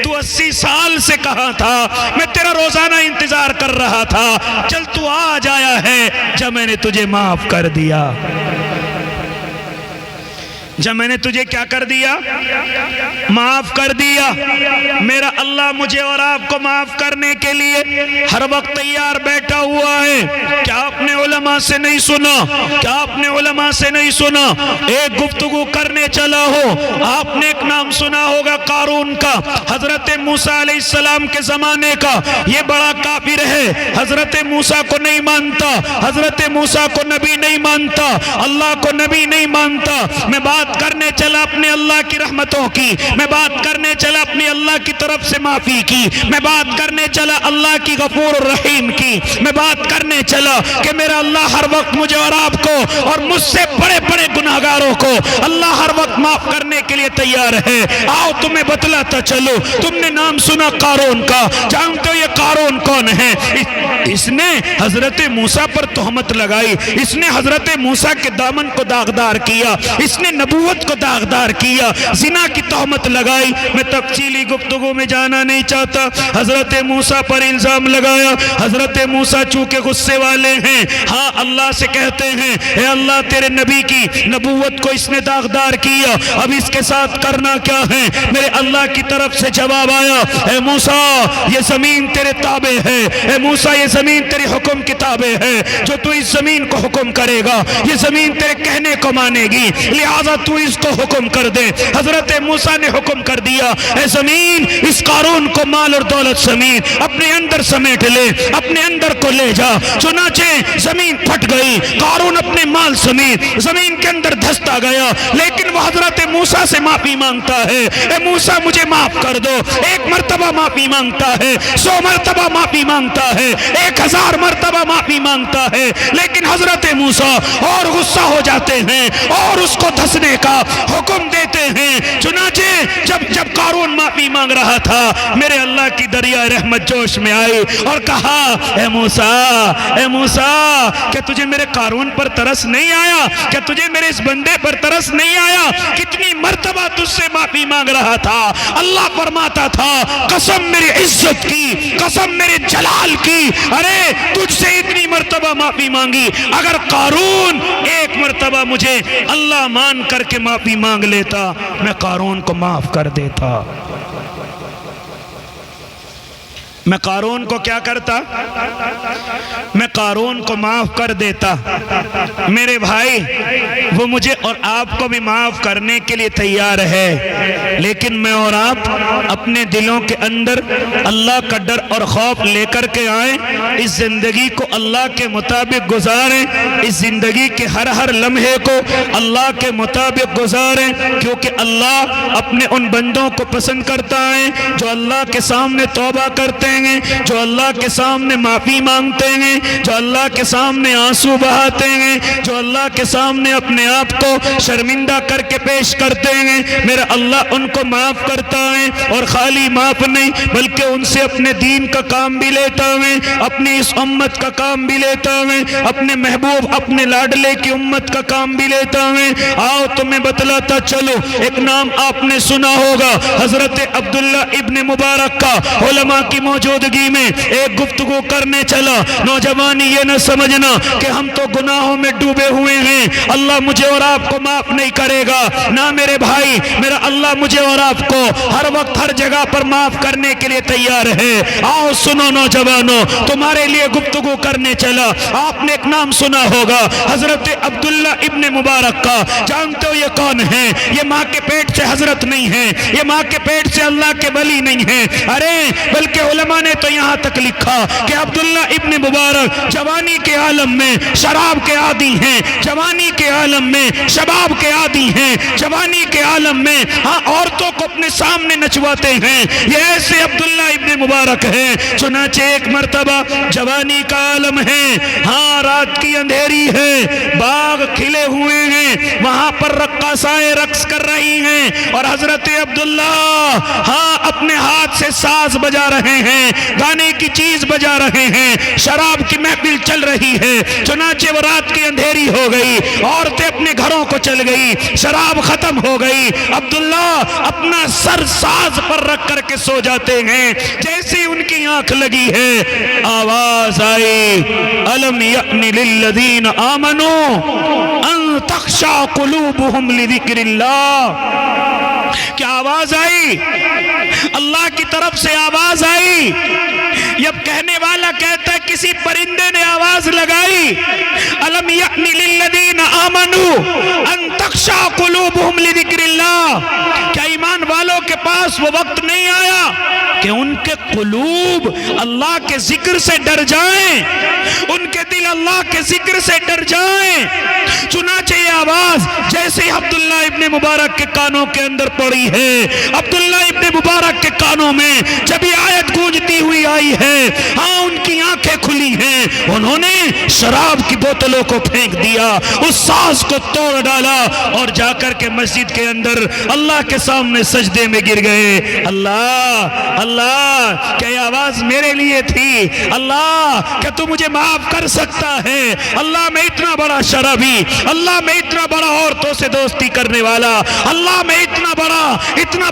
تو 80 سال سے کہاں تھا؟ میں تیرا روزانہ انتظار کر رہا تھا، چل تو آج آیا ہے جب میں نے تجھے معاف کر دیا۔ جب میں نے تجھے کیا کر دیا؟ معاف کر دیا۔ میرا اللہ مجھے اور آپ کو معاف کرنے کے لیے ہر وقت تیار بیٹھا ہوا ہے۔ کیا آپ نے علماء سے نہیں سنا؟ کیا آپ نے علماء سے نہیں سنا؟ ایک گفتگو کرنے چلا ہو، آپ نے ایک نام سنا ہوگا قارون کا، حضرت موسیٰ علیہ السلام کے زمانے کا۔ یہ بڑا کافر ہے، حضرت موسیٰ کو نہیں مانتا، حضرت موسیٰ کو نبی نہیں مانتا، اللہ کو نبی نہیں مانتا۔ میں بات کرنے چلا اپنے اللہ کی رحمتوں کی، میں بات کرنے چلا اپنی اللہ کی طرف سے معافی کی، میں بات کرنے چلا اللہ کی غفور الرحیم کی، میں بات کرنے چلا کہ میرا اللہ ہر وقت مجھے اور آپ کو اور مجھ سے بڑے بڑے گناہگاروں کو اللہ ہر وقت معاف کرنے کے لیے تیار ہے۔ آؤ تمہیں بتلاتا چلو، تم نے نام سنا قارون کا، جانتے ہو یہ قارون کون ہے؟ اس نے حضرت موسیٰ پر تہمت لگائی، اس نے حضرت موسیٰ کے دامن کو داغدار کیا، اس نے نبوت کو داغدار کیا، زنا کی تہمت لگائی۔ میں تفصیلی گفتگو میں جانا نہیں چاہتا۔ حضرت موسیٰ پر الزام لگایا۔ حضرت موسیٰ چونکہ غصے والے ہیں، ہاں اللہ سے کہتے ہیں اے اللہ تیرے نبی کی نبوت کو اس نے داغدار کیا، اب اس کے ساتھ کرنا کیا ہے؟ میرے اللہ کی طرف سے جواب آیا، اے موسیٰ یہ زمین تیرے تابع ہے، اے موسیٰ یہ زمین تیری حکم کی تابع ہے، جو تو اس زمین کو حکم کرے گا یہ زمین تیرے کہنے کو مانے گی، لہذا تو اس کو حکم کر دے۔ حضرت موسیٰ نے حکم کر دیا، اے زمین اس قارون کو مال اور دولت سمیت اپنے اندر سمیٹ لے، اپنے اندر کو لے جا۔ چنانچہ زمین پھٹ گئی، قارون اپنے مال سمیت زمین کے اندر دھستا گیا، لیکن وہ حضرت موسیٰ سے معافی مانگتا ہے، اے موسیٰ مجھے معاف کر دو۔ 1 مرتبہ معافی مانگتا ہے، 100 مرتبہ معافی مانگتا ہے، 1000 مرتبہ معافی مانگتا ہے، لیکن حضرت موسیٰ اور غصہ ہو جاتے ہیں اور اس کو دھسنے کا حکم دیتے ہیں۔ چنانچہ جب قارون معافی مانگ رہا تھا، میرے اللہ کی دریا رحمت جوش میں آئی اور کہا، اے موسیٰ کیا تجھے میرے قارون پر ترس نہیں آیا؟ کیا تجھے میرے اس بندے پر ترس نہیں آیا؟ کتنی مرتبہ تجھ سے معافی مانگ رہا تھا۔ اللہ فرماتا تھا، قسم میری عزت کی، قسم میرے جلال کی، ارے تجھ سے اتنی مرتبہ معافی مانگی، اگر قارون 1 مرتبہ مجھے اللہ مان کر کے معافی مانگ لیتا میں قارون کو معاف کر دیتا۔ میں قارون کو کیا کرتا؟ میں قارون کو معاف کر دیتا۔ میرے بھائی وہ مجھے اور آپ کو بھی معاف کرنے کے لیے تیار ہے، لیکن میں اور آپ اپنے دلوں کے اندر اللہ کا ڈر اور خوف لے کر کے آئیں، اس زندگی کو اللہ کے مطابق گزاریں، اس زندگی کے ہر لمحے کو اللہ کے مطابق گزاریں، کیونکہ اللہ اپنے ان بندوں کو پسند کرتا ہے جو اللہ کے سامنے توبہ کرتے ہیں، جو اللہ کے سامنے معافی مانگتے ہیں، جو اللہ کے سامنے آنسو بہاتے ہیں، جو اللہ کے سامنے اپنے آپ کو شرمندہ کر کے پیش کرتے ہیں۔ میرا اللہ ان کو معاف کرتا ہے، اور خالی معاف نہیں بلکہ ان سے اپنے دین کا کام بھی لیتا ہے، اپنی اس امت کا کام بھی لیتا ہے، اپنے محبوب اپنے لاڈلے کی امت کا کام بھی لیتا ہے۔ آؤ تمہیں بتلاتا چلو، ایک نام آپ نے سنا ہوگا حضرت عبداللہ ابن مبارک کا۔ علماء کی موجودگی میں ایک گفتگو کرنے چلا، نوجوانی یہ نہ سمجھنا کہ ہم تو گناہوں میں ڈوبے ہوئے ہیں، اللہ مجھے اور آپ کو معاف نہیں کرے گا۔ نہ میرے بھائی، میرا اللہ مجھے اور آپ کو ہر وقت ہر جگہ پر معاف کرنے کے لیے تیار ہے۔ آؤ سنو نوجوانوں، تمہارے لیے گفتگو کرنے چلا۔ آپ نے ایک نام سنا ہوگا حضرت عبداللہ ابن مبارک کا۔ جانتے ہو یہ کون ہے؟ یہ ماں کے پیٹ سے حضرت نہیں ہے، یہ ماں کے پیٹ سے اللہ کے ولی نہیں ہے، ارے بلکہ علماء نے تو یہاں تک لکھا کہ عبداللہ ابن مبارک جوانی کے عالم میں شراب کے عادی ہیں، جوانی کے عالم میں شباب کے عادی ہیں، جوانی کے عالم میں ہاں عورتوں کو اپنے سامنے نچواتے ہیں، یہ ایسے عبداللہ ابن مبارک ہیں۔ چنانچہ ایک مرتبہ جوانی کا عالم ہے، ہاں رات کی اندھیری ہے، باغ کھلے ہوئے ہیں، وہاں پر رقاصائیں رقص کر رہی ہیں، اور حضرت عبداللہ ہاں اپنے ہاتھ سے ساز بجا رہے ہیں۔ ہیں، گانے کی چیز بجا رہے ہیں، شراب کی محفل چل رہی ہے، چنانچہ وہ رات کی اندھیری ہو گئی، عورتیں اپنے گھروں کو چل گئی، شراب ختم ہو گئی، عبداللہ اپنا سر ساز پر رکھ کر کے سو جاتے ہیں، جیسے ان کی آنکھ لگی ہے آواز آئی الم یأن للذین آمنوا ان تخشع قلوبہم لذکر اللہ، کیا آواز آئی؟ اللہ کی طرف سے آواز آئی۔ جب کہنے والا کہتا ہے کسی پرندے نے آواز لگائی الم یأن للذین آمنوا ان تخشع قلوبہم لذکر اللہ، کیا ایمان والوں کے پاس وہ وقت نہیں آیا کہ ان کے قلوب اللہ کے ذکر سے ڈر جائیں، ان کے دل اللہ کے ذکر سے ڈر جائیں؟ چنانچہ یہ آواز جیسے عبداللہ ابن مبارک کے کانوں کے اندر پڑی ہے، عبداللہ ابن مبارک کے کانوں میں جب یہ آیت گونجتی ہوئی آئی ہے، ہاں ان کی آنکھیں کھلی ہیں، انہوں نے شراب کی بوتلوں کو پھینک دیا، اس ساز کو توڑ ڈالا اور جا کر کے مسجد کے اندر اللہ کے سامنے سجدے میں گر گئے۔ اللہ اللہ، کیا یہ آواز میرے لیے تھی؟ اللہ کیا تو مجھے معاف کر سکتا ہے؟ اللہ میں اتنا بڑا شرابی، اللہ میں اتنا بڑا عورتوں سے دوستی کرنے والا، اللہ میں اتنا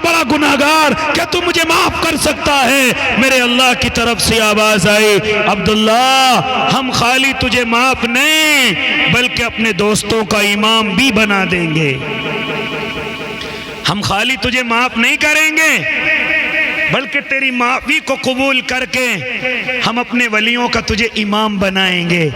بڑا گناہگار، کیا تو مجھے معاف کر سکتا ہے؟ میرے اللہ کی طرف سے آواز آئی عبداللہ ہم خالی تجھے معاف نہیں بلکہ اپنے دوستوں کا امام بھی بنا دیں گے، ہم خالی تجھے معاف نہیں کریں گے بلکہ تیری معافی کو قبول کر کے ہم اپنے ولیوں کا تجھے امام بنائیں گے،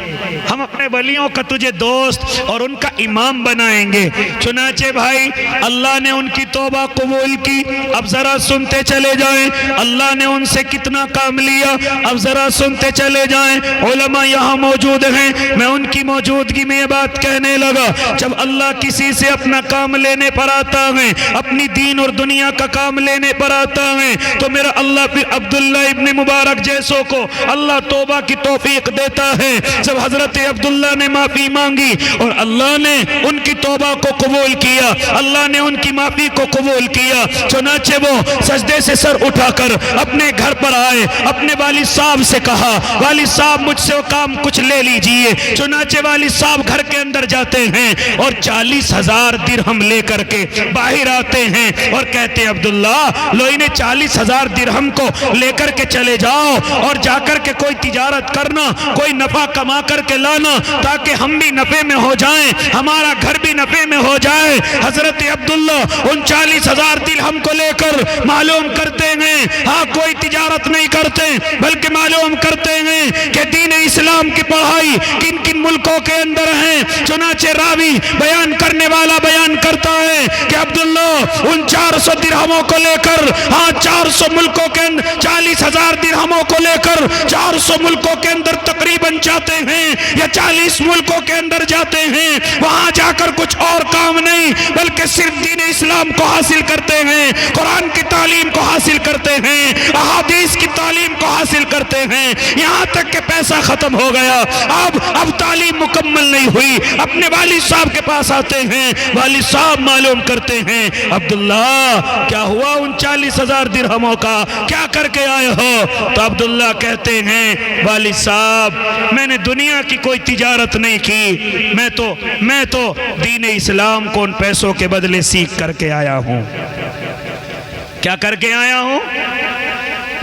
ہم اپنے ولیوں کا تجھے دوست اور ان کا امام بنائیں گے۔ چنانچہ بھائی اللہ نے ان کی توبہ قبول کی۔ اب ذرا سنتے چلے جائیں اللہ نے ان سے کتنا کام لیا، اب ذرا سنتے چلے جائیں۔ علماء یہاں موجود ہیں، میں ان کی موجودگی میں یہ بات کہنے لگا، جب اللہ کسی سے اپنا کام لینے پر آتا ہے، اپنی دین اور دنیا کا کام لینے پر آتا ہے، تو میرا اللہ پھر عبداللہ ابن مبارک جیسوں کو اللہ توبہ کی توفیق دیتا ہے۔ جب حضرت عبداللہ نے معافی مانگی اور اللہ نے ان کی توبہ کو قبول کیا، اللہ نے ان کی معافی کو قبول کیا، چنانچہ وہ سجدے سے سر اٹھا کر اپنے گھر پر آئے، اپنے والد صاحب سے کہا والد صاحب مجھ سے وہ کام کچھ لے لیجئے۔ چنانچہ والد صاحب گھر کے اندر جاتے ہیں اور 40,000 درہم لے کر کے باہر آتے ہیں اور کہتے ہیں عبداللہ لو انہیں 40,000 درہم کو لے کر کے چلے جاؤ اور جا کر کے کوئی تجارت کرنا، کوئی نفع کما کر کے لانا تاکہ ہم بھی نفع میں ہو جائیں، ہمارا گھر بھی نفع میں ہو جائے۔ حضرت عبداللہ ان 40,000 درہم کو لے کر معلوم کرتے ہیں، ہاں کوئی تجارت نہیں کرتے بلکہ معلوم کرتے ہیں کہ دین اسلام کی پڑھائی کن کن ملکوں کے اندر ہیں۔ چنانچہ راوی بیان کرنے والا بیان کرتا ہے کہ عبداللہ ان 400 درہموں کو لے کر، ہاں 400 ملکوں کے اندر 40,000 درہموں کو لے کر 400 ملکوں کے اندر تقریباً جاتے ہیں یا 40 ملکوں کے اندر جاتے ہیں، وہاں جا کر کچھ اور کام نہیں بلکہ صرف دین اسلام کو حاصل کرتے ہیں، قرآن کی تعلیم کو حاصل کرتے ہیں، احادیث کی تعلیم کو حاصل کرتے ہیں، یہاں تک کہ پیسہ ختم ہو گیا، اب تعلیم مکمل نہیں ہوئی، اپنے والد صاحب کے پاس آتے ہیں، والد صاحب معلوم کرتے ہیں عبداللہ کیا ہوا ان 40,000 درہموں کا، کیا کر کے آئے ہو؟ تو عبداللہ کہتے ہیں والد صاحب میں نے دنیا کی کوئی تجارت نہیں کی، میں تو دین اسلام کو ان پیسوں کے بدلے سیکھ کر کے آیا ہوں۔ کیا کر کے آیا ہوں؟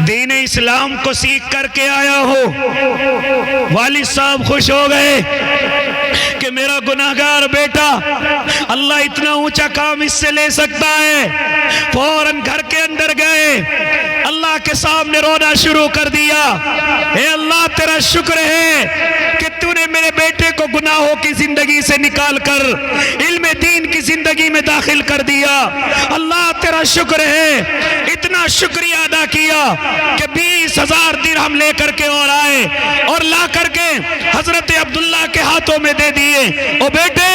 دین اسلام کو سیکھ کر کے آیا ہوں۔ والد صاحب خوش ہو گئے کہ میرا گناہگار بیٹا اللہ اتنا اونچا کام اس سے لے سکتا ہے۔ فوراً گھر کے اندر گئے، اللہ کے سامنے رونا شروع کر دیا، اے اللہ تیرا شکر ہے کہ تو نے میرے بیٹے کو گناہوں کی زندگی سے نکال کر علم دین کی زندگی میں داخل کر دیا، اللہ تیرا شکر ہے۔ اتنا شکریہ ادا کیا کہ 20,000 درہم لے کر کے اور آئے اور لا کر کے حضرت عبداللہ کے ہاتھوں میں دے دیے، او بیٹے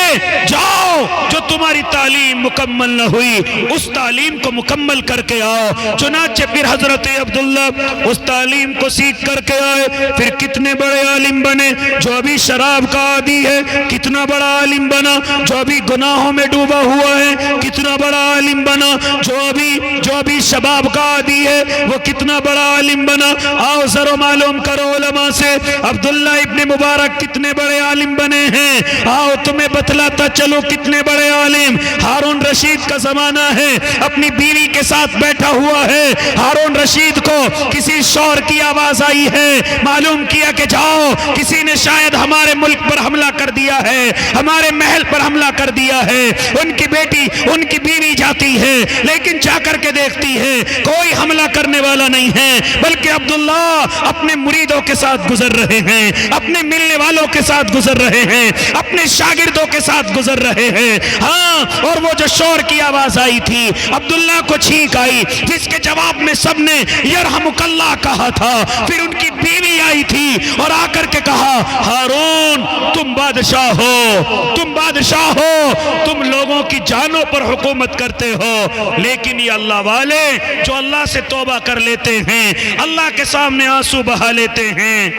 جاؤ جو تمہاری تعلیم مکمل نہ ہوئی اس تعلیم کو مکمل کر کے آؤ۔ چنانچہ پھر حضرت عبداللہ اس تعلیم کو سیکھ کر کے آئے، پھر کتنے بڑے عالم بنے، جو ابھی شراب کا عادی ہے کتنا بڑا عالم بنا، جو ابھی گناہوں میں ڈوبا ہوا ہے کتنا بڑا عالم بنا، جو ابھی شباب کا عادی ہے وہ کتنا بڑا عالم بنا. آؤ ذرا معلوم کرو علماء سے عبداللہ ابن مبارک کتنے بڑے عالم بنے ہیں. آؤ تمہیں بتلاتا چلو کتنے بڑے عالم. ہارون رشید کا زمانہ ہے, اپنی بیوی کے ساتھ بیٹھا ہوا ہے. ہارون رشید کو کسی شور کی آواز آئی ہے, معلوم کیا کہ جاؤ کسی نے شاید ہمارے ملک پر حملہ کر دیا ہے, ہمارے محل پر حملہ کر دیا ہے. ان کی بیٹی ان کی بیوی جاتی ہے, لیکن جا کر کے دیکھتی ہے کوئی حملہ کرنے والا نہیں ہے, بلکہ عبداللہ اپنے مریدوں کے ساتھ گزر رہے ہیں, اپنے ملنے والوں کے ساتھ گزر رہے ہیں, اپنے شاگردوں کے ساتھ گزر رہے ہیں. ہاں, اور وہ جو شور کی آواز آئی تھی عبداللہ کو چھینک آئی, جس کے جواب میں سب نے یرحمک اللہ کہا تھا. پھر ان کی بیوی آئی تھی اور آ کر کے کہا ہارون تم بادشاہ ہو, تم بادشاہ ہو, تم لوگوں کی جانوں پر حکومت کرتے ہو, لیکن یہ اللہ والے جو اللہ سے توبہ کر لیتے ہیں, اللہ کے سامنے آنسو بہا لیتے ہیں,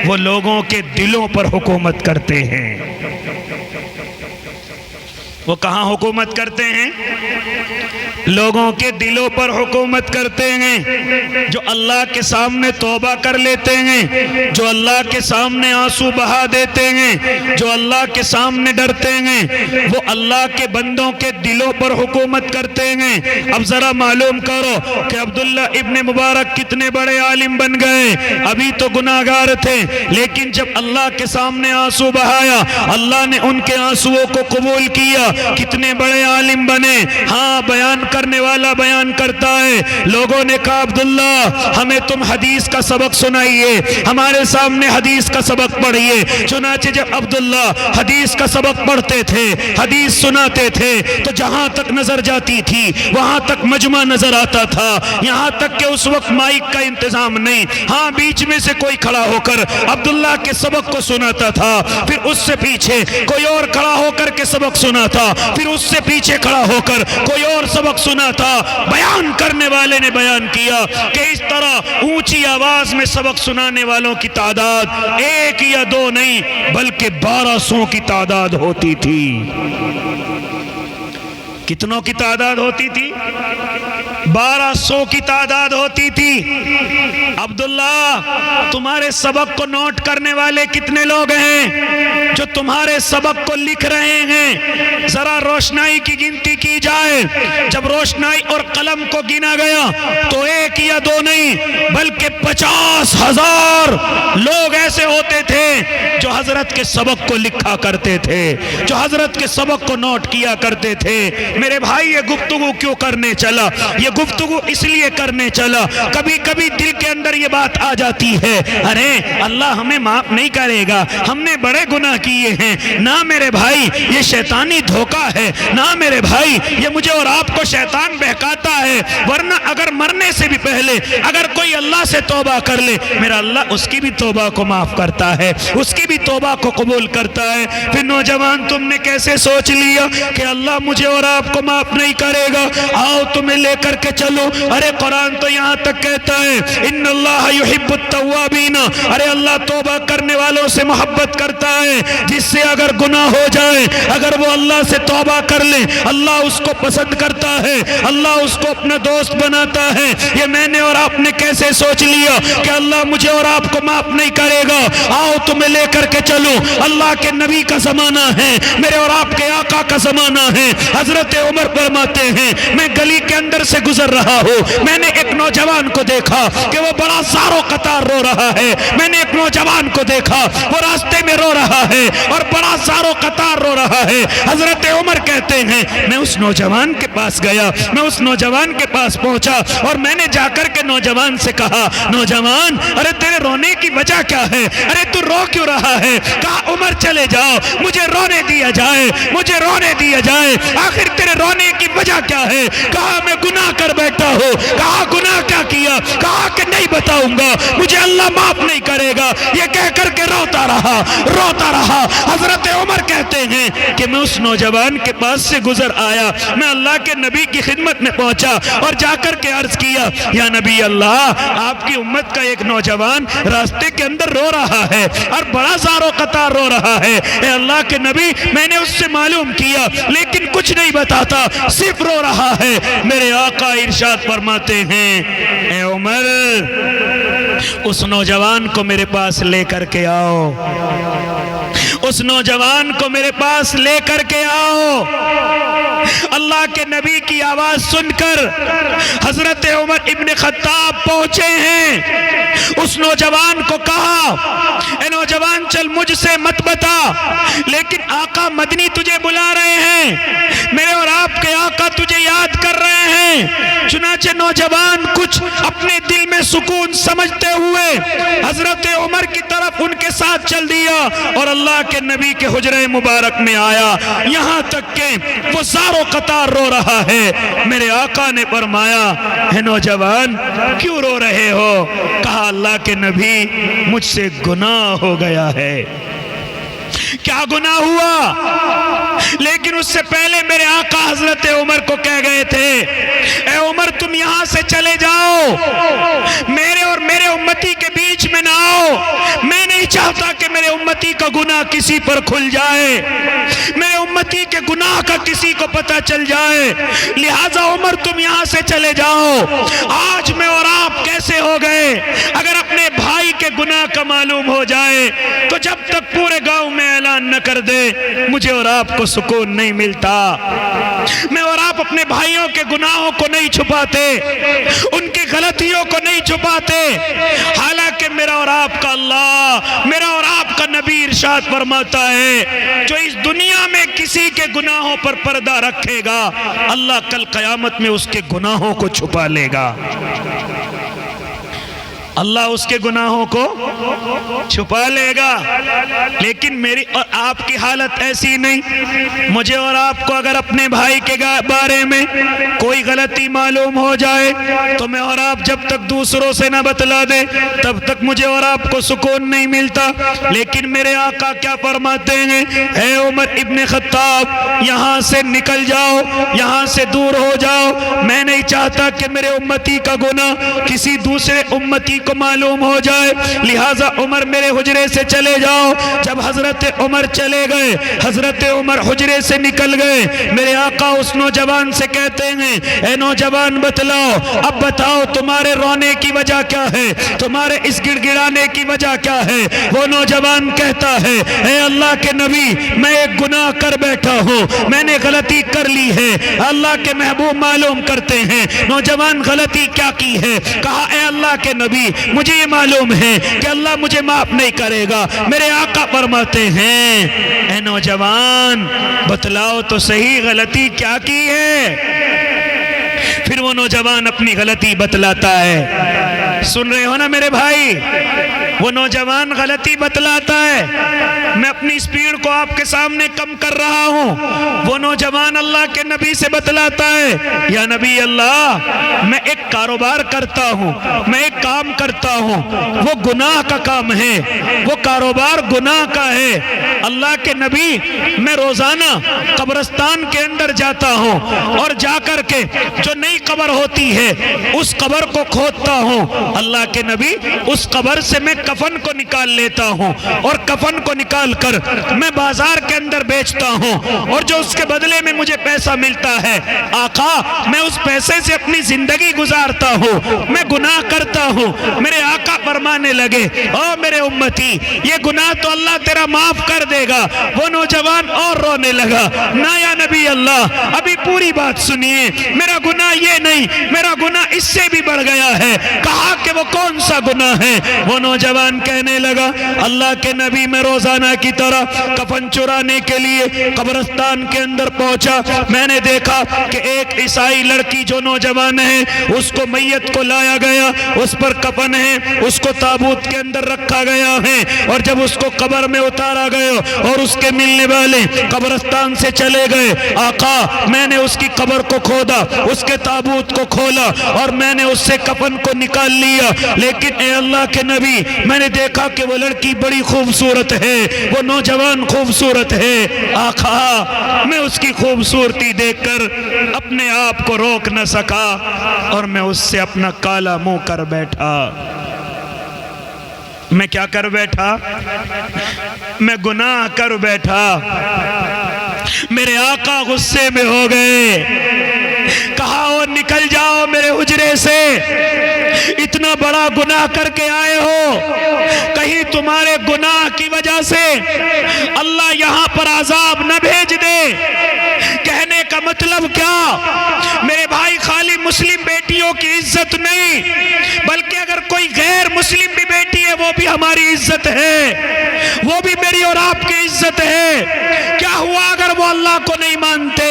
وہ لوگوں کے دلوں پر حکومت کرتے ہیں. وہ کہاں حکومت کرتے ہیں؟ لوگوں کے دلوں پر حکومت کرتے ہیں. جو اللہ کے سامنے توبہ کر لیتے ہیں, جو اللہ کے سامنے آنسو بہا دیتے ہیں, جو اللہ کے سامنے ڈرتے ہیں, وہ اللہ کے بندوں کے دلوں پر حکومت کرتے ہیں. اب ذرا معلوم کرو کہ عبداللہ ابن مبارک کتنے بڑے عالم بن گئے. ابھی تو گناہگار تھے, لیکن جب اللہ کے سامنے آنسو بہایا, اللہ نے ان کے آنسوؤں کو قبول کیا, کتنے بڑے عالم بنے. ہاں, بیان کرنے والا بیان کرتا ہے, لوگوں نے کہا عبداللہ ہمیں تم حدیث کا سبق سنائیے, ہمارے سامنے حدیث کا سبق پڑھیے. چنانچہ جب عبداللہ حدیث کا سبق پڑھتے تھے, حدیث سناتے تھے, تو جہاں تک نظر جاتی تھی وہاں تک مجمع نظر آتا تھا. یہاں تک کہ اس وقت مائک کا انتظام نہیں. ہاں, بیچ میں سے کوئی کھڑا ہو کر عبداللہ کے سبق کو سناتا تھا, پھر اس سے پیچھے کوئی اور کھڑا ہو کر کے سبق سنا تھا, پھر اس سے پیچھے کھڑا ہو کر کوئی اور سبق سنا تھا. بیان کرنے والے نے بیان کیا کہ اس طرح اونچی آواز میں سبق سنانے والوں کی تعداد ایک یا دو نہیں بلکہ 1200 کی تعداد ہوتی تھی. کتنوں کی تعداد ہوتی تھی؟ 1200 کی تعداد ہوتی تھی. عبداللہ تمہارے سبق کو نوٹ کرنے والے کتنے لوگ ہیں جو تمہارے سبق کو لکھ رہے ہیں؟ ذرا روشنائی کی گنتی کی جائے. جب روشنائی اور قلم کو گنا گیا تو ایک یا دو نہیں بلکہ 50,000 لوگ ایسے ہوتے تھے جو حضرت کے سبق کو لکھا کرتے تھے, جو حضرت کے سبق کو نوٹ کیا کرتے تھے. میرے بھائی, یہ گفتگو کیوں کرنے چلا؟ یہ گفتگو اس لیے کرنے چلا, کبھی کبھی دل کے اندر یہ بات آ جاتی ہے, ارے اللہ ہمیں معاف نہیں کرے گا, ہم نے بڑے گناہ کیے ہیں. نہ میرے بھائی, یہ شیطانی دھوکہ ہے. نہ میرے بھائی, یہ مجھے اور آپ کو شیطان بہکاتا ہے. ورنہ اگر مرنے سے بھی پہلے اگر کوئی اللہ سے توبہ کر لے, میرا اللہ اس کی بھی توبہ کو معاف کرتا ہے, اس کی بھی توبہ کو قبول کرتا ہے. پھر نوجوان, تم نے کیسے سوچ لیا کہ اللہ مجھے اور آپ کو معاف نہیں کرے گا؟ آؤ تمہیں لے کر کے چلو. ارے قرآن تو یہاں تک کہتا ہے ان اللہ یحب التوابین, ارے اللہ توبہ کرنے والوں سے محبت کرتا ہے. جس سے اگر گناہ ہو جائے, اگر وہ اللہ سے توبہ کر لے, اللہ اس کو پسند کرتا ہے, اللہ اس کو اپنا دوست بناتا ہے. یہ میں نے اور آپ نے کیسے سوچ لیا کہ اللہ مجھے اور آپ کو معاف نہیں کرے گا؟ آؤ تمہیں لے کر کے چلو. اللہ کے نبی کا زمانہ ہے, میرے اور آپ کے آقا کا زمانہ ہے. حضرت عمر فرماتے ہیں, میں گلی کے اندر سے گزر رہا ہوں, میں نے ایک نوجوان کو دیکھا کہ وہ بڑا زارو قطار رو رہا ہے. میں نے ایک نوجوان کو دیکھا وہ راستے میں رو رہا ہے اور بڑا زارو قطار رو رہا ہے. حضرت عمر کہتے ہیں, میں اس نوجوان کے پاس گیا, میں اس نوجوان کے پاس پہنچا اور میں نے جا کر کے نوجوان سے کہا, نوجوان ارے تیرے رونے کی وجہ کیا ہے؟ ارے تو رو کیوں رہا ہے؟ کہا عمر چلے جاؤ, مجھے رونے دیا جائے, مجھے رونے دیا جائے. آخر تیرے رونے کی وجہ کیا ہے؟ کہا میں گناہ کر بیٹھا ہوں. کہا گناہ کیا کیا؟ کہا کہ نہیں بتاؤں گا، مجھے اللہ معاف نہیں کرے گا، یہ کہہ کر کے روتا رہا روتا رہا۔ حضرت عمر کہتے ہیں کہ میں اس نوجوان کے پاس سے گزر آیا، میں اللہ کے نبی کی خدمت میں پہنچا اور جا کر کے عرض کیا، یا نبی اللہ، آپ کی امت کا ایک نوجوان راستے کے اندر رو رہا ہے اور بڑا زار و قطار رو رہا ہے، اے اللہ کے نبی میں نے اس سے معلوم کیا لیکن کچھ نہیں بتاتا، صرف رو رہا ہے۔ میرے آقا ارشاد فرماتے ہیں، اے عمر اس نوجوان کو میرے پاس لے کر کے آؤ، اس نوجوان کو میرے پاس لے کر کے آؤ۔ اللہ کے نبی کی آواز سن کر حضرت عمر ابن خطاب پہنچے ہیں، اس نوجوان کو کہا، اے نوجوان چل مجھ سے مت بتا، لیکن آقا مدنی تجھے بلا رہے ہیں، میرے اور آپ کے آقا تجھے یاد کر رہے ہیں۔ چنانچہ نوجوان کچھ اپنے دل میں سکون سمجھتے ہوئے حضرت عمر کی طرف ان کے ساتھ چل دیا اور اللہ کے نبی کے حجرہ مبارک میں آیا، یہاں تک کہ وہ زار و قطار رو رہا ہے۔ میرے آقا نے فرمایا، اے نوجوان کیوں رو رہے ہو؟ کہا، اللہ کے نبی مجھ سے گناہ ہو گیا ہے۔ کیا گناہ ہوا؟ لیکن اس سے پہلے میرے آقا حضرت عمر کو کہہ گئے تھے، اے عمر تم یہاں سے چلے جاؤ، میرے اور میرے امتی کے بیچ میں نہ آؤ، میں نہیں چاہتا کہ میرے امتی کا گناہ کسی پر کھل جائے، میرے امتی کے گناہ کا کسی کو پتہ چل جائے، لہٰذا عمر تم یہاں سے چلے جاؤ۔ آج میں اور آپ کیسے ہو گئے؟ اگر اپنے بھائی کے گناہ کا معلوم ہو جائے تو جب تک پورے گاؤں میں اعلان نہ کر دے مجھے اور آپ کو سکون نہیں ملتا۔ میں اور آپ اپنے بھائیوں کے گناہوں کو نہیں چھپاتے، ان کی غلطیوں کو نہیں چھپاتے، حالانکہ میرا اور آپ کا اللہ، میرا اور آپ کا نبی ارشاد فرماتا ہے، جو اس دنیا میں کسی کے گناہوں پر پردہ رکھے گا اللہ کل قیامت میں اس کے گناہوں کو چھپا لے گا، اللہ اس کے گناہوں کو چھپا لے گا۔ لیکن میری اور آپ کی حالت ایسی نہیں، مجھے اور آپ کو اگر اپنے بھائی کے بارے میں کوئی غلطی معلوم ہو جائے تو میں اور آپ جب تک دوسروں سے نہ بتلا دیں تب تک مجھے اور آپ کو سکون نہیں ملتا۔ لیکن میرے آقا کیا فرماتے ہیں، اے عمر ابن خطاب یہاں سے نکل جاؤ، یہاں سے دور ہو جاؤ، میں نہیں چاہتا کہ میرے امتی کا گناہ کسی دوسرے امتی کو معلوم ہو جائے، لہٰذا عمر میرے حجرے سے چلے جاؤ۔ جب حضرت عمر چلے گئے، حضرت عمر حجرے سے نکل گئے، میرے آقا اس نوجوان سے کہتے ہیں، اے نوجوان بتلاؤ، اب بتاؤ تمہارے رونے کی وجہ کیا ہے، تمہارے اس گڑ گڑانے کی وجہ کیا ہے؟ وہ نوجوان کہتا ہے، اے اللہ کے نبی میں ایک گناہ کر بیٹھا ہوں، میں نے غلطی کر لی ہے، اللہ کے محبوب معلوم کرتے ہیں نوجوان غلطی کیا کی ہے۔ کہا، اے اللہ کے نبی مجھے یہ معلوم ہے کہ اللہ مجھے معاف نہیں کرے گا۔ میرے آقا فرماتے ہیں، اے نوجوان بتلاؤ تو صحیح غلطی کیا کی ہے؟ پھر وہ نوجوان اپنی غلطی بتلاتا ہے۔ سن رہے ہو نا میرے بھائی، وہ نوجوان غلطی بتلاتا ہے۔ میں اپنی سپیڈ کو آپ کے سامنے کم کر رہا ہوں۔ وہ نوجوان اللہ کے نبی سے بتلاتا ہے، یا نبی اللہ میں ایک کاروبار کرتا ہوں، میں ایک کام کرتا ہوں، وہ گناہ کا کام ہے، وہ کاروبار گناہ کا ہے۔ اللہ کے نبی میں روزانہ قبرستان کے اندر جاتا ہوں اور جا کر کے جو نئی قبر ہوتی ہے اس قبر کو کھودتا ہوں۔ اللہ کے نبی اس قبر سے میں کفن کو نکال لیتا ہوں اور کفن کو نکال کر میں بازار کے اندر بیچتا ہوں، اور جو اس کے بدلے میں مجھے پیسہ ملتا ہے آقا میں اس پیسے سے اپنی زندگی گزارتا ہوں، میں گناہ کرتا ہوں۔ میرے آقا فرمانے لگے، او میرے امتی یہ گناہ تو اللہ تیرا معاف کر دے گا۔ وہ نوجوان اور رونے لگا، نا یا نبی اللہ ابھی پوری بات سنیے، میرا گناہ یہ نہیں، میرا گناہ اس سے بھی بڑھ گیا ہے۔ کہا کہ وہ کون سا گناہ ہے؟ وہ نوجوان کہنے لگا، اللہ کے نبی میں روزانہ کی طرح کفن چرانے کے لیے قبرستان کے اندر پہنچا، میں نے دیکھا کہ ایک عیسائی لڑکی جو نوجوان ہے اس کو میت کو لایا گیا، اس پر کفن ہے، اس کو تابوت کے اندر رکھا گیا ہے، اور جب اس کو قبر میں اتارا گیا اور اس کے ملنے والے قبرستان سے چلے گئے، آقا میں نے اس کی قبر کو کھودا، اس کے تابوت کو کھولا اور میں نے اس سے کفن کو نکال لیا دیا، لیکن اے اللہ کے نبی میں نے دیکھا کہ وہ لڑکی بڑی خوبصورت ہے، وہ نوجوان خوبصورت ہے۔ آقا میں اس کی خوبصورتی دیکھ کر اپنے آپ کو روک نہ سکا اور میں اس سے اپنا کالا منہ کر بیٹھا۔ میں کیا کر بیٹھا؟ میں گناہ کر بیٹھا۔ میرے آقا غصے میں ہو گئے، کہا اور نکل جاؤ میرے حجرے سے، اتنا بڑا گناہ کر کے آئے ہو، کہیں تمہارے گناہ کی وجہ سے اللہ یہاں پر عذاب نہ بھیج دے۔ کہنے کا مطلب کیا؟ میرے بھائی خالی مسلم بیٹیوں کی عزت نہیں، بلکہ اگر کوئی غیر مسلم بھی بیٹی ہے وہ بھی ہماری عزت ہے، وہ بھی میری اور آپ کی عزت ہے۔ کیا ہوا اگر وہ اللہ کو نہیں مانتے؟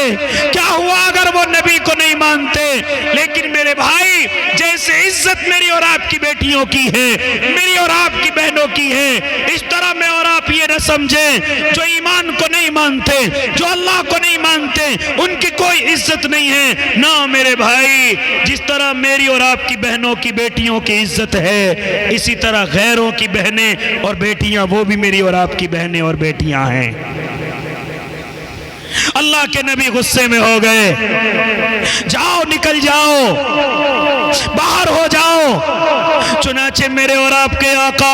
کیا ہوا اگر وہ نبی کو نہیں مانتے؟ لیکن میرے بھائی جیسے عزت میری اور آپ کی بیٹیوں کی ہے، میری اور آپ کی بہنوں کی ہے، اس طرح میں اور آپ یہ نہ سمجھیں جو ایمان کو نہیں مانتے، جو اللہ کو نہیں مانتے، ان کی کوئی عزت نہیں ہے۔ نہ میرے بھائی، جس طرح میری اور آپ کی بہنوں کی بیٹیوں کی عزت ہے، اسی طرح غیروں کی بہنیں اور بیٹیاں وہ بھی میری اور آپ کی بہنیں اور بیٹیاں ہیں۔ اللہ کے نبی غصے میں ہو گئے، جاؤ نکل جاؤ، باہر ہو جاؤ۔ چنانچہ میرے اور آپ کے آقا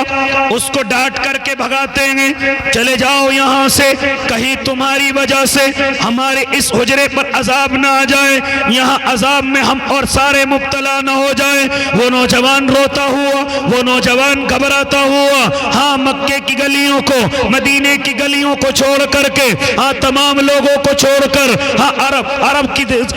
اس کو ڈانٹ کر کے بھگاتے ہیں، چلے جاؤ یہاں سے، کہیں تمہاری وجہ سے ہمارے اس حجرے پر عذاب نہ آ جائے، یہاں عذاب میں ہم اور سارے مبتلا نہ ہو جائیں۔ وہ نوجوان روتا ہوا، وہ نوجوان گھبراتا ہوا، ہاں مکے کی گلیوں کو، مدینے کی گلیوں کو چھوڑ کر کے، ہاں تمام لوگوں کو چھوڑ کر، ہاں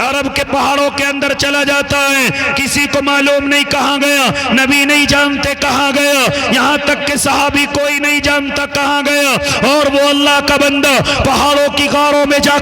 عرب کے پہاڑوں کے اندر چلا جاتا ہے، کسی کو معلوم نہیں کہاں گیا، نبی نہیں جانتے کہاں گیا، یہاں تک کہ صحابی کوئی نہیں جانتا کہاں گیا، اور وہ اللہ کا بندہ پہاڑوں کی غاروں میں جا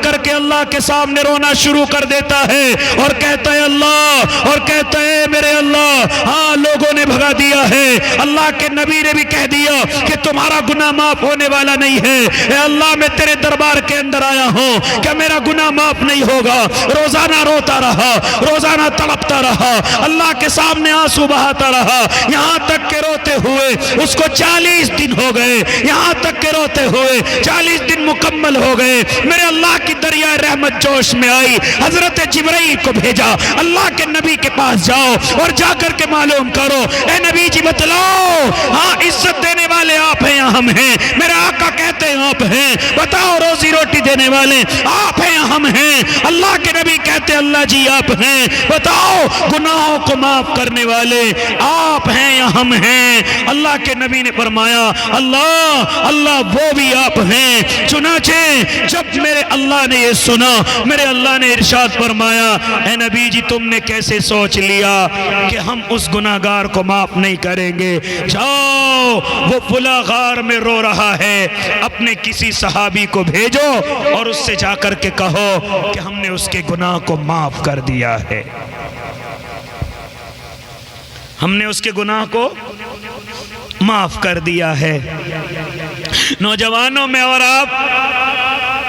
کر کے اللہ کے سامنے رونا شروع کر دیتا ہے اور کہتا ہے اللہ، اور کہتا ہے میرے اللہ، ہاں لوگوں نے بھگا دیا ہے، اللہ کے نبی نے بھی کہہ دیا کہ تمہارا گناہ معاف ہونے والا نہیں ہے، اے اللہ میں تیرے دربار کے اندر آیا ہوں، کیا میرا گناہ معاف نہیں ہوگا؟ روزانہ روتا رہا، روزانہ تڑپتا رہا، اللہ کے سامنے آنسو بہاتا رہا، یہاں تک کہ روتے ہوئے اس کو 40 دن ہو گئے، یہاں تک کہ روتے ہوئے 40 دن مکمل ہو گئے۔ میرے اللہ کی دریائے رحمت جوش میں آئی، حضرت جبرائیل کو بھیجا، اللہ کے نبی کے پاس جاؤ اور جا کر کے معلوم کرو، اے نبی جی بتلاؤ، ہاں عزت دینے والے آپ ہیں یا ہم ہیں؟ میرے آقا کہتے ہیں آپ ہیں، بتاؤ روزی روٹی دینے والے آپ ہیں یا ہم ہیں؟ اللہ کے نبی کہتے ہیں اللہ جی آپ ہیں، بتاؤ گناہوں کو معاف کرنے والے آپ ہیں یا ہم ہیں؟ اللہ کے نبی نے فرمایا اللہ وہ بھی آپ ہیں۔ چنانچہ جب میرے اللہ نے یہ سنا، میرے اللہ نے ارشاد فرمایا، اے نبی جی تم نے کیسے سوچ لیا کہ ہم اس گناہگار کو معاف نہیں کریں گے؟ جاؤ وہ فلاں غار میں رو رہا ہے، اپنے کسی صحابی کو بھیجو اور اس سے جا کر کے کہو کہ ہم نے اس کے گناہ کو معاف کر دیا ہے، ہم نے اس کے گناہ کو معاف کر دیا ہے۔ نوجوانوں میں اور آپ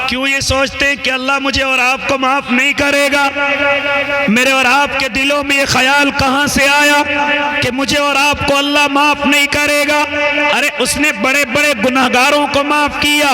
کیوں یہ سوچتے ہیں کہ اللہ مجھے اور آپ کو معاف نہیں کرے گا؟ میرے اور آپ کے دلوں میں یہ خیال کہاں سے آیا کہ مجھے اور آپ کو اللہ معاف نہیں کرے گا؟ ارے اس نے بڑے بڑے گناہگاروں کو معاف کیا،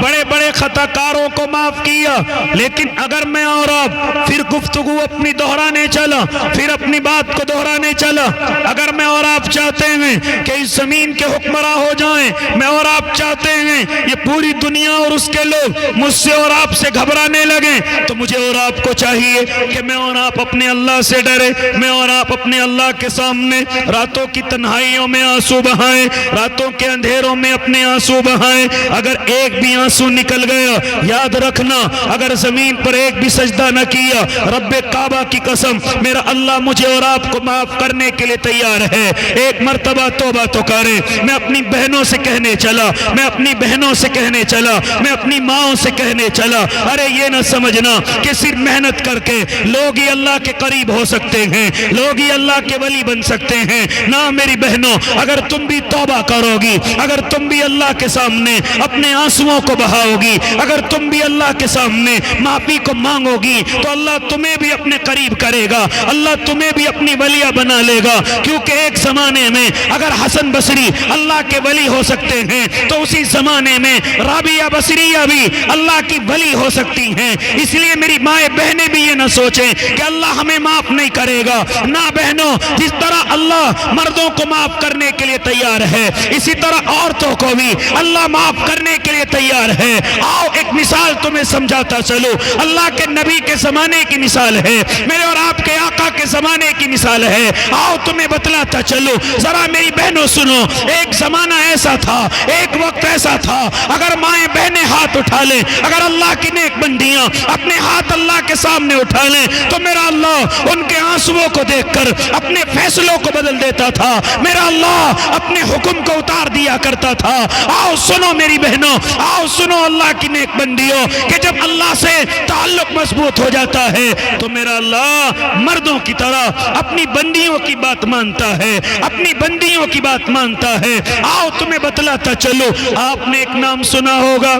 بڑے بڑے خطا کاروں کو معاف کیا، لیکن اگر میں اور آپ پھر گفتگو اپنی دہرانے چلا، پھر اپنی بات کو دہرانے چلا، اگر میں اور آپ چاہتے ہیں کہ اس زمین کے حکمراں ہو جائیں، میں اور آپ چاہتے ہیں یہ پوری دنیا اور اس کے لوگ مجھ سے اور آپ سے گھبرانے لگیں، تو مجھے اور آپ کو چاہیے کہ میں اور آپ اپنے اللہ سے ڈرے، میں اور آپ اپنے اللہ کے سامنے راتوں کی تنہائیوں میں آنسو بہائیں، راتوں کے اندھیروں میں اپنے آنسو بہائیں۔ اگر ایک بھی آنسو نکل گیا، یاد رکھنا اگر زمین پر ایک بھی سجدہ نہ کیا، رب کعبہ کی قسم میرا اللہ مجھے اور آپ کو معاف کرنے کے لیے تیار ہے۔ ایک مرتبہ توبہ تو کریں۔ میں اپنی بہنوں سے کہنے چلا، میں اپنی بہنوں سے کہنے چلا، میں اپنی ماں سے کہنے چلا ارے یہ نہ سمجھنا کہ صرف محنت کر کے لوگ ہی اللہ کے قریب ہو سکتے ہیں، لوگ ہی اللہ کے ولی بن سکتے ہیں۔ نہ میری بہنوں، اگر تم بھی توبہ کرو گی، اگر تم بھی اللہ کے سامنے اپنے آنسوؤں کو بہاؤ گی، اگر تم بھی اللہ کے سامنے معافی کو مانگو گی، تو اللہ تمہیں بھی اپنے قریب کرے گا، اللہ تمہیں بھی اپنی ولیہ بنا لے گا۔ کیونکہ ایک زمانے میں اگر حسن بصری اللہ کے ولی ہو سکتے ہیں تو اسی زمانے میں رابعہ بصریہ بھی اللہ کی ولی ہو سکتی ہیں۔ اس لیے میری مائیں بہنیں بھی یہ نہ سوچیں کہ اللہ ہمیں معاف نہیں کرے گا۔ نہ بہنوں، جس طرح اللہ مردوں کو معاف کرنے کے لیے تیار ہے، اسی طرح عورتوں کو بھی اللہ معاف کرنے کے لیے تیار ہے۔ آؤ ایک مثال تمہیں سمجھاتا چلو، اللہ کے نبی کے زمانے کی مثال ہے، میرے اور آپ کے آقا کے زمانے کی مثال ہے۔ آؤ تمہیں بتلاتا چلو، ذرا میری بہنوں سنو، ایک زمانہ ایسا تھا، ایک وقت ایسا تھا، اگر مائیں بہنیں ہاتھ اٹھا لیں، اگر اللہ کی نیک بندیاں اپنے ہاتھ اللہ کے سامنے اٹھا لیں، تو میرا اللہ ان کے آنسوؤں کو دیکھ کر اپنے فیصلوں کو بدل دیتا تھا، میرا اللہ اپنے حکم کو اتار دیا کرتا تھا۔ آؤ سنو میری بہنوں، آؤ سنو اللہ کی نیک بندیوں، کہ جب اللہ سے تعلق مضبوط ہو جاتا ہے تو میرا اللہ مردوں کی طرح اپنی بندیوں کی بات مانتا ہے، اپنی بندیوں کی بات مانتا ہے۔ آؤ تمہیں بتلاتا چلو، آپ نے ایک نام سنا ہوگا،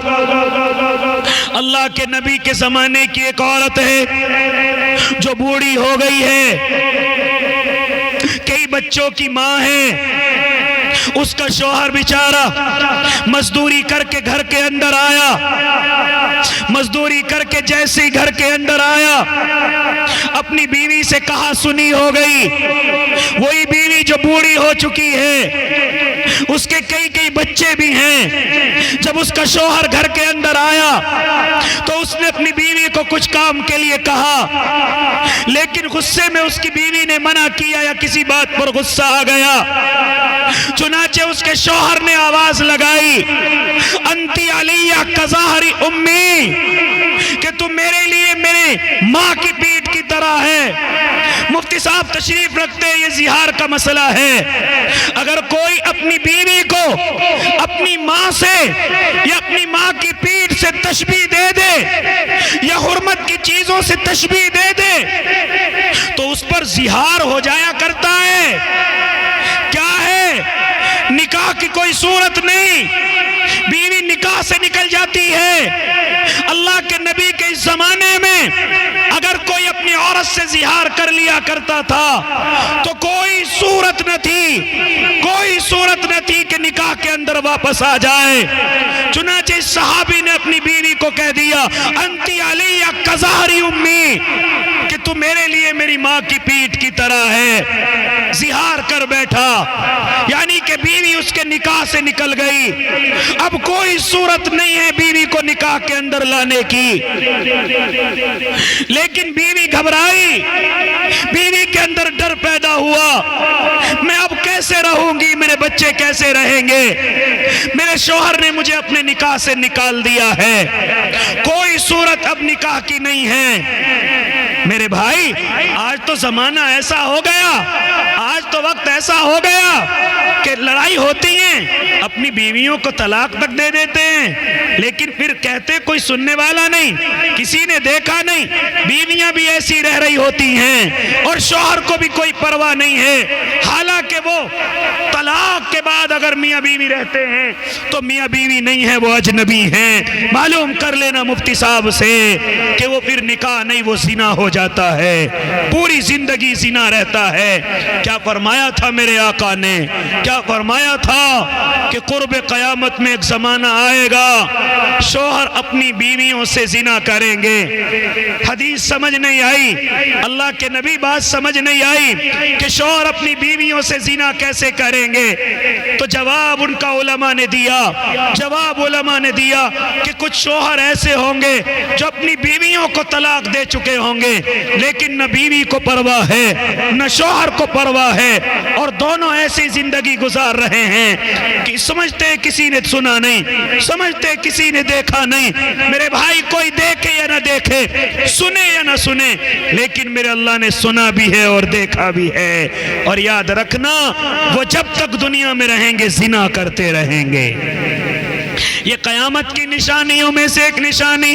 اللہ کے نبی کے زمانے کی ایک عورت ہے جو بوڑھی ہو گئی ہے، کئی بچوں کی ماں ہے، اس کا شوہر بیچارہ مزدوری کر کے گھر کے اندر آیا، مزدوری کر کے جیسے ہی گھر کے اندر آیا اپنی بیوی سے کہا سنی ہو گئی، وہی بیوی جو بوڑھی ہو چکی ہے، اس کے کئی بچے بھی ہیں۔ جب اس کا شوہر گھر کے اندر آیا تو اس نے اپنی بیوی کو کچھ کام کے لیے کہا، لیکن غصے میں اس کی بیوی نے منع کیا یا کسی بات پر غصہ آ گیا، چنانچہ اس کے شوہر نے آواز لگائی، انتی علیہ کظہر امی، کہ تم میرے لیے میرے ماں کی پیٹ کی طرح ہے۔ مفتی صاحب تشریف رکھتے ہیں، یہ زہار کا مسئلہ ہے۔ اگر کوئی اپنی بیوی کو اپنی ماں سے یا اپنی ماں کی پیٹ سے تشبیہ دے دے یا حرمت کی چیزوں سے تشبیہ دے دے تو اس پر زہار ہو جایا کرتا ہے۔ کیا ہے؟ نکاح کی کوئی صورت نہیں، بیوی نکاح سے نکل جاتی ہے۔ اللہ کے نبی کے اس زمانے میں اگر کوئی اپنی عورت سے زہار کر لیا کرتا تھا تو کوئی صورت نہ تھی، کوئی صورت نہ تھی کہ نکاح کے اندر واپس آ جائے۔ چنانچہ اس صحابی نے اپنی بیوی کو کہہ دیا، انتی علیہ کظہر امی، کہ تو میرے لیے میری ماں کی پیٹ کی طرح ہے۔ زہار کر بیٹھا، یعنی کہ بیوی اس کے نکاح سے نکل گئی، اب کوئی صورت نہیں ہے بیوی کو نکاح کے اندر لانے کی۔ لیکن بیوی گھبرائی، بیوی کے اندر ڈر پیدا ہوا، میں اب کیسے رہوں گی، میرے بچے کیسے رہیں گے، میرے شوہر نے مجھے اپنے نکاح سے نکال دیا ہے، کوئی صورت اب نکاح کی نہیں ہے۔ میرے بھائی، آج تو زمانہ ایسا ہو گیا، آج تو وقت ایسا ہو گیا کہ لڑائی ہوتی ہیں، اپنی بیویوں کو طلاق تک دے دیتے ہیں، لیکن پھر کہتے کوئی سننے والا نہیں، کسی نے دیکھا نہیں، بیویاں بھی ایسی رہ رہی ہوتی ہیں اور شوہر کو بھی کوئی پرواہ نہیں ہے، حالانکہ وہ طلاق کے بعد اگر میاں بیوی رہتے ہیں تو میاں بیوی نہیں ہے، وہ اجنبی ہیں۔ معلوم کر لینا مفتی صاحب سے کہ وہ پھر نکاح نہیں، وہ زنا ہو جاتا ہے، پوری زندگی زنا رہتا ہے۔ کیا فرمایا تھا میرے آقا نے، کیا فرمایا تھا کہ قرب قیامت میں ایک زمانہ آئے گا شوہر اپنی بیویوں سے زنا کریں گے۔ حدیث سمجھ نہیں آئی، اللہ کے نبی بات سمجھ نہیں آئی کہ شوہر اپنی بیویوں سے زنا کیسے کریں گے، تو جواب ان کا علماء نے دیا، جواب علماء نے دیا کہ کچھ شوہر ایسے ہوں گے جو اپنی بیویوں کو طلاق دے چکے ہوں گے، لیکن نہ بیوی کو پرواہ ہے نہ شوہر کو پرواہ ہے، اور دونوں ایسی زندگی گزار رہے ہیں کہ سمجھتے کسی نے سنا نہیں، سمجھتے کسی نے دیکھا نہیں۔ میرے بھائی، کوئی دیکھے یا نہ دیکھے، سنے یا نہ سنے، لیکن میرے اللہ نے سنا بھی ہے اور دیکھا بھی ہے، اور یاد رکھنا وہ جب تک دنیا میں رہیں گے زنا کرتے رہیں گے۔ یہ قیامت کی نشانیوں میں سے ایک نشانی.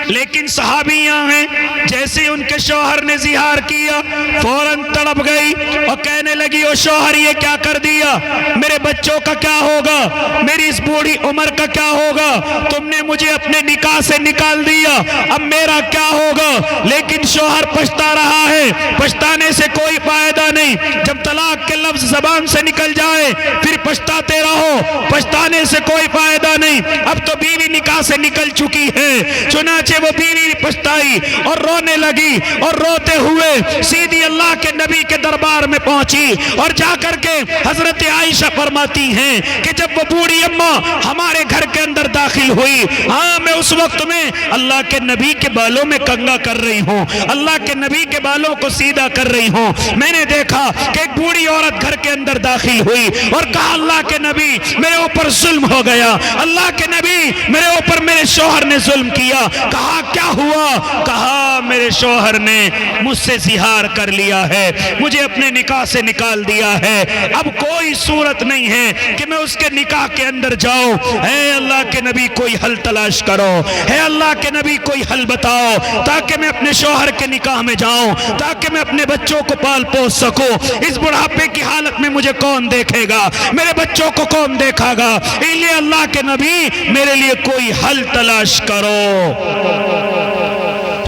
لیکن صحابیاں ہیں, جیسے ان کے شوہر نے زہار کیا فوراً تڑپ گئی اور کہنے لگی او شوہر یہ کیا کر دیا, میرے بچوں کا کیا ہوگا, میری اس بوڑھی عمر کا کیا ہوگا, تم نے مجھے اپنے نکاح سے نکال دیا, اب میرا کیا ہوگا. لیکن شوہر پچھتا رہا ہے, پچھتانے سے کوئی فائدہ نہیں. جب طلاق کے لفظ زبان سے نکل جائے پھر پچھتاتے رہو, پچھتانے سے کوئی فائدہ نہیں. اب تو بیوی نکاح سے نکل چکی ہے. چنانچہ وہ بیوی پچھتائی اور رونے لگی اور روتے ہوئے سیدھی اللہ کے نبی کے دربار میں پہنچی اور جا کر کے حضرت عائشہ فرماتی ہیں کہ جب وہ بوڑھی اماں ہمارے گھر کے اندر داخل ہوئی, ہاں میں اس وقت میں اللہ کے نبی کے بالوں میں کنگا کر رہی ہوں, اللہ کے نبی کے بالوں کو سیدھا کر رہی ہوں. میں نے دیکھا کہ ایک بوڑھی عورت گھر کے اندر داخل ہوئی اور کہا اللہ کے نبی میرے اوپر ظلم ہو گیا, اللہ کے نبی میرے اوپر میرے شوہر نے ظلم کیا. کہا کیا ہوا, کہا میرے شوہر نے مجھ سے زہار کر لیا ہے, مجھے اپنے نکاح سے نکال دیا ہے, اب کوئی صورت نہیں ہے کہ میں اس کے نکاح کے اندر جاؤں. اے اللہ کے نبی کوئی حل تلاش کرو, اے اللہ کے نبی کوئی حل بتاؤ تاکہ میں اپنے شوہر کے نکاح میں جاؤں, تاکہ میں اپنے بچوں کو پال پوس سکوں. اس بڑھاپے کی حالت میں مجھے کون دیکھے گا, میرے بچوں کو کون دیکھا گا, اس لیے اللہ کے نبی میرے لیے کوئی حل تلاش کرو.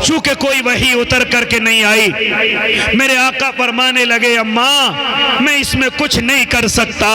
چونکہ کوئی وحی اتر کر کے نہیں آئی, میرے آقا فرمانے لگے اماں میں اس میں کچھ نہیں کر سکتا,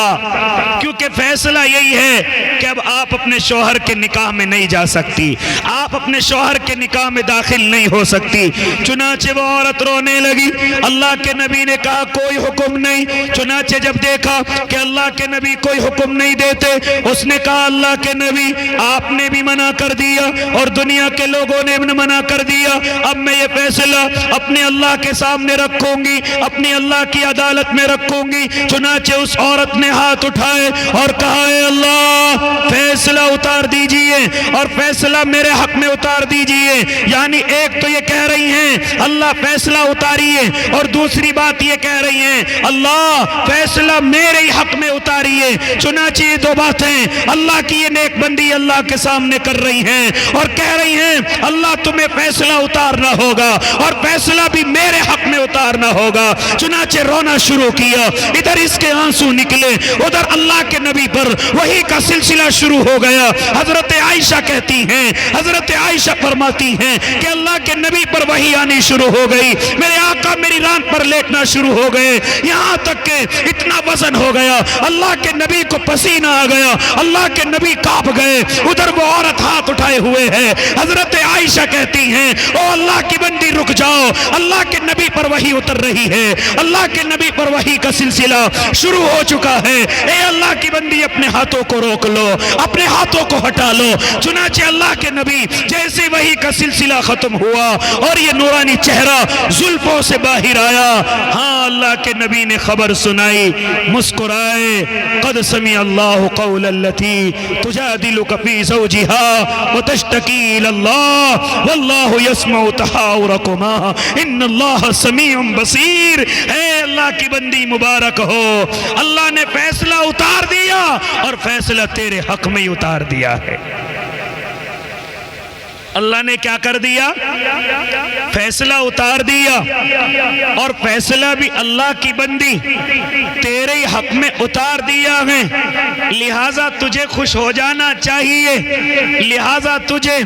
کیونکہ فیصلہ یہی ہے کہ اب آپ اپنے شوہر کے نکاح میں نہیں جا سکتی, آپ اپنے شوہر کے نکاح میں داخل نہیں ہو سکتی. چنانچہ وہ عورت رونے لگی. اللہ کے نبی نے کہا کوئی حکم نہیں. چنانچہ جب دیکھا کہ اللہ کے نبی کوئی حکم نہیں دیتے, اس نے کہا اللہ کے نبی آپ نے بھی منع کر دیا اور دنیا کے لوگوں نے بھی منع کر دیا, اب میں یہ فیصلہ اپنے اللہ کے سامنے رکھوں گی, اپنی اللہ کی عدالت میں رکھوں گی. چنانچہ اس عورت نے ہاتھ اٹھائے اور کہا اے اللہ فیصلہ اتار دیجئے اور فیصلہ میرے حق میں اتار دیجئے. یعنی ایک تو یہ کہہ رہی ہیں اللہ فیصلہ اتاریے, اور دوسری بات یہ کہہ رہی ہیں اللہ فیصلہ میرے ہی حق میں اتاریے. چنانچہ یہ دو باتیں اللہ کی یہ نیک بندی اللہ کے سامنے کر رہی ہیں اور کہہ رہی ہیں اللہ تمہیں فیصلہ اتارنا ہوگا اور فیصلہ بھی میرے حق میں اتارنا ہوگا. چنانچہ رونا شروع کیا, ادھر اس کے آنسو نکلے, ادھر اللہ کے نبی پر وحی کا سلسلہ شروع ہو گیا. حضرت عائشہ کہتی ہیں, حضرت عائشہ فرماتی ہیں کہ اللہ کے نبی پر وحی آنی شروع ہو گئی, میرے آقا میری ران پر لیٹنا شروع ہو گئے, یہاں تک کہ اتنا وزن ہو گیا اللہ کے نبی کو پسینہ آ گیا, اللہ کے نبی کانپ گئے. ادھر وہ عورت ہاتھ اٹھائے ہوئے ہے. حضرت عائشہ کہتی ہیں او اللہ کی بندی رک جاؤ, اللہ کے نبی پر وحی اتر رہی ہے, اللہ کے نبی پر وحی کا سلسلہ شروع ہو چکا ہے. اے اللہ کی بندی اپنے ہاتھوں کو روک لو, اپنے ہاتھوں کو ہٹا لو. چنانچہ اللہ کے نبی جیسے وحی کا سلسلہ ختم ہوا اور یہ نورانی چہرہ زلفوں سے باہر آیا, ہاں اللہ کے نبی نے خبر سنائی, مسکرائے, قد سمع اللہ قول التی تجادلک فی زوجها وتشتکی الی اللہ واللہ یسمع تحاورکما ان اللہ سمیع بصیر. اے اللہ کی بندی مبارک ہو, اللہ نے فیصلہ اتار دیا اور فیصلہ تیرے حق میں اتار دیا ہے. اللہ نے کیا کر دیا, فیصلہ اتار دیا, اور فیصلہ بھی اللہ کی بندی تیرے حق میں اتار دیا ہے. لہٰذا تجھے خوش ہو جانا چاہیے, لہٰذا تجھے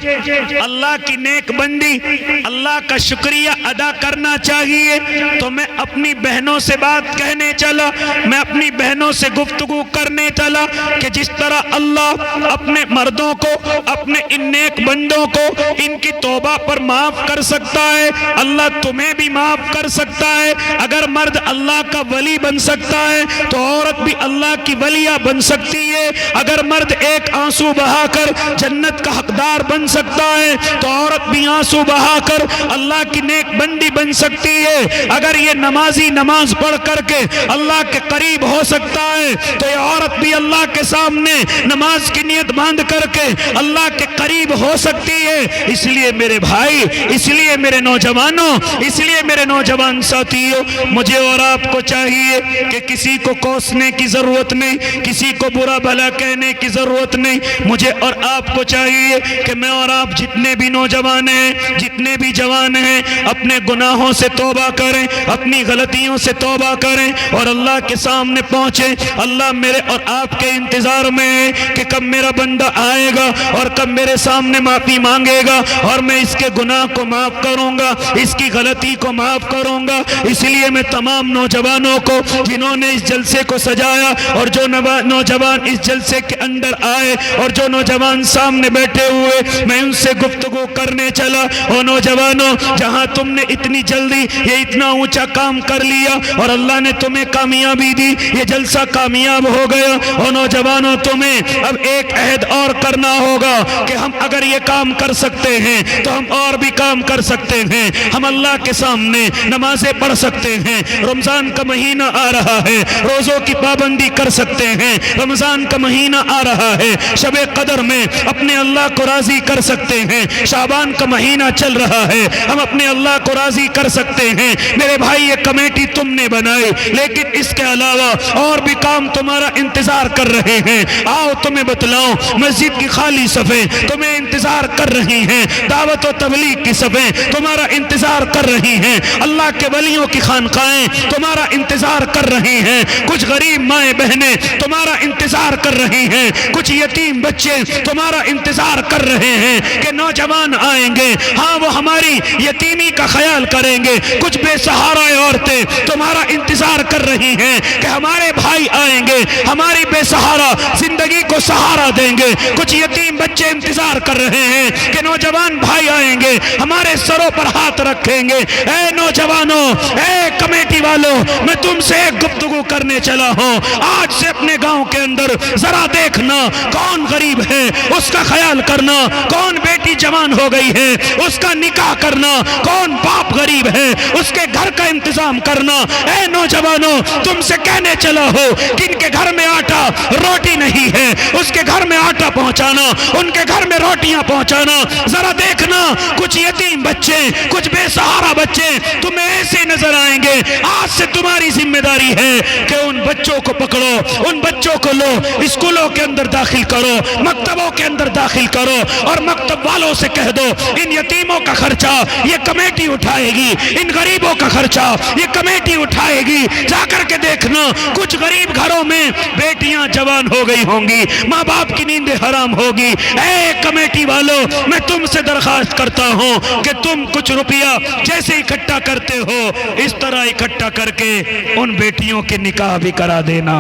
اللہ کی نیک بندی اللہ کا شکریہ ادا کرنا چاہیے. تو میں اپنی بہنوں سے بات کہنے چلا, میں اپنی بہنوں سے گفتگو کرنے چلا کہ جس طرح اللہ اپنے مردوں کو, اپنے ان نیک بندوں کو ان کی توبہ پر معاف کر سکتا ہے, اللہ تمہیں بھی معاف کر سکتا ہے. اگر مرد اللہ کا ولی بن سکتا ہے تو عورت بھی اللہ کی ولیہ بن سکتی ہے. اگر مرد ایک آنسو بہا کر جنت کا حقدار بن سکتا ہے تو عورت بھی آنسو بہا کر اللہ کی نیک بندی بن سکتی ہے. اگر یہ نمازی نماز پڑھ کر کے اللہ کے قریب ہو سکتا ہے تو یہ عورت بھی اللہ کے سامنے نماز کی نیت باندھ کر کے اللہ کے قریب ہو سکتی ہے. اس لیے میرے بھائی، اس لیے میرے نوجوانوں، اس لیے میرے نوجوان ساتھیوں، مجھے اور آپ کو چاہیے کہ کسی کو کوسنے کی ضرورت نہیں، کسی کو برا بھلا کہنے کی ضرورت نہیں۔ مجھے اور آپ کو چاہیے کہ میں اور آپ جتنے بھی نوجوان ہیں، جتنے بھی جوان ہیں، اپنے گناہوں سے توبہ کریں، اپنی غلطیوں سے توبہ کریں اور اللہ کے سامنے پہنچیں۔ اللہ میرے اور آپ کے انتظار میں ہے کہ کب میرا بندہ آئے گا اور کب میرے سامنے معافی مانگے گا اور میں اس کے گناہ کو معاف کروں گا، اس کی غلطی کو معاف کروں گا۔ اس لیے میں تمام نوجوانوں کو جنہوں نے اس جلسے کو سجایا اور جو نوجوان اس جلسے کے اندر آئے اور جو نوجوان سامنے بیٹھے ہوئے، میں ان سے گفتگو کرنے چلا۔ اور نوجوانوں، جہاں تم نے اتنی جلدی یہ اتنا اونچا کام کر لیا اور اللہ نے تمہیں کامیابی دی، یہ جلسہ کامیاب ہو گیا، اور نوجوانوں تمہیں اب ایک عہد اور کرنا ہوگا کہ ہم اگر یہ کام کر سکتے ہیں تو ہم اور بھی کام کر سکتے ہیں۔ ہم اللہ کے سامنے نمازیں پڑھ سکتے ہیں، رمضان کا مہینہ آ رہا ہے، روزوں کی پابندی کر سکتے ہیں، رمضان کا مہینہ آ رہا ہے، شب قدر میں اپنے اللہ کو راضی کر سکتے ہیں، شعبان کا مہینہ چل رہا ہے، ہم اپنے اللہ کو راضی کر سکتے ہیں۔ میرے بھائی، یہ کمیٹی تم نے بنائی، لیکن اس کے علاوہ اور بھی کام تمہارا انتظار کر رہے ہیں۔ آؤ تمہیں بتلاؤں، مسجد کی خالی صفیں تمہیں انتظار کر رہی ہیں، دعوت و تبلیغ کی صفیں تمہارا انتظار کر رہی ہیں، اللہ کے ولیوں کی خانقاہیں تمہارا انتظار کر رہی ہیں، کچھ غریب مائیں بہنیں تمہارا انتظار کر رہی ہیں، کچھ یتیم بچے تمہارا انتظار کر رہے ہیں کہ نوجوان آئیں گے، ہاں وہ ہماری یتیمی کا خیال کریں گے، کچھ بے سہارا عورتیں تمہارا انتظار کر رہی ہیں کہ ہمارے بھائی آئیں گے، ہماری بے سہارا زندگی کو سہارا دیں گے، کچھ یتیم بچے انتظار کر رہے ہیں کہ نوجوان بھائی آئیں گے، ہمارے سروں پر ہاتھ رکھیں گے۔ اے نوجوانوں، اے کمیٹی والوں، میں تم سے ایک گفتگو کرنے چلا ہوں۔ آج سے اپنے گاؤں کے اندر ذرا دیکھنا، کون غریب ہے اس کا خیال کرنا، کون بیٹی جوان ہو گئی ہے اس کا نکاح کرنا، کون باپ غریب ہے اس کے گھر کا انتظام کرنا۔ اے نوجوانوں، تم سے کہنے چلا ہو جن کے گھر میں آٹا روٹی نہیں ہے اس کے گھر میں آٹا پہنچانا، ان کے گھر میں روٹیاں پہنچانا۔ ذرا دیکھنا، کچھ یتیم بچے، کچھ بے سہارا بچے تمہیں ایسے نظر آئیں گے۔ آج سے تمہاری ذمہ داری ہے کہ ان بچوں کو پکڑو، ان بچوں کو لو، اسکولوں کے اندر داخل کرو، مکتبوں کے اندر داخل کرو، اور مکتب والوں سے کہہ دو ان یتیموں کا خرچہ یہ کمیٹی اٹھائے گی، ان غریبوں کا خرچہ یہ کمیٹی اٹھائے گی۔ جا کر کے دیکھنا، کچھ غریب گھروں میں بیٹیاں جوان ہو گئی ہوں گی، ماں باپ کی نیندیں حرام ہوگی۔ اے کمیٹی والوں، میں تم سے درخواست کرتا ہوں کہ تم کچھ روپیہ جیسے اکٹھا کرتے ہو اس طرح اکٹھا کر کے ان بیٹیوں کے نکاح بھی کرا دینا۔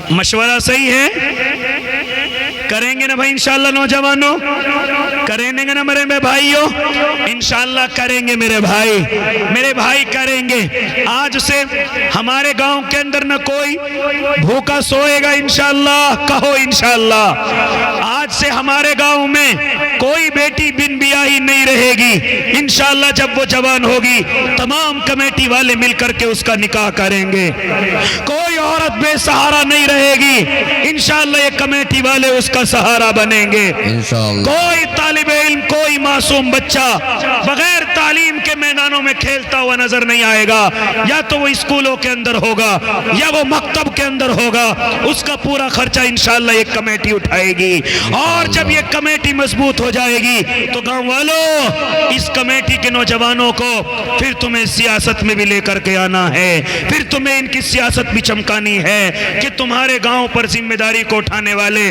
مشورہ صحیح ہے؟ کریں گے نا بھائی انشاءاللہ نوجوانوں؟ کریں گے نا میرے بھائیوں؟ انشاءاللہ کریں گے میرے بھائی کریں گے۔ آج سے ہمارے گاؤں کے اندر نہ کوئی بھوکا سوئے گا انشاءاللہ، کہو انشاءاللہ۔ آج سے ہمارے گاؤں میں کوئی بیٹی بن بیاہی نہیں رہے گی انشاءاللہ۔ جب وہ جوان ہوگی تمام کمیٹی والے مل کر کے اس کا نکاح کریں گے۔ کوئی عورت بے سہارا نہیں رہے گی انشاءاللہ، یہ کمیٹی والے اس کا سہارا بنیں گے انشاءاللہ۔ کوئی طالب علم، کوئی معصوم بچہ بغیر تعلیم کے میدانوں میں کھیلتا ہوا نظر نہیں آئے گا، یا تو وہ اسکولوں کے اندر ہوگا یا وہ مکتب کے اندر ہوگا، اس کا پورا خرچہ انشاءاللہ ایک کمیٹی اٹھائے گی۔ اور جب یہ کمیٹی مضبوط ہو جائے گی تو گاؤں والوں، اس کمیٹی کے نوجوانوں کو پھر تمہیں سیاست میں بھی لے کر کے آنا ہے، پھر تمہیں ان کی سیاست بھی چمکانی ہے کہ تمہارے گاؤں پر ذمہ داری کو اٹھانے والے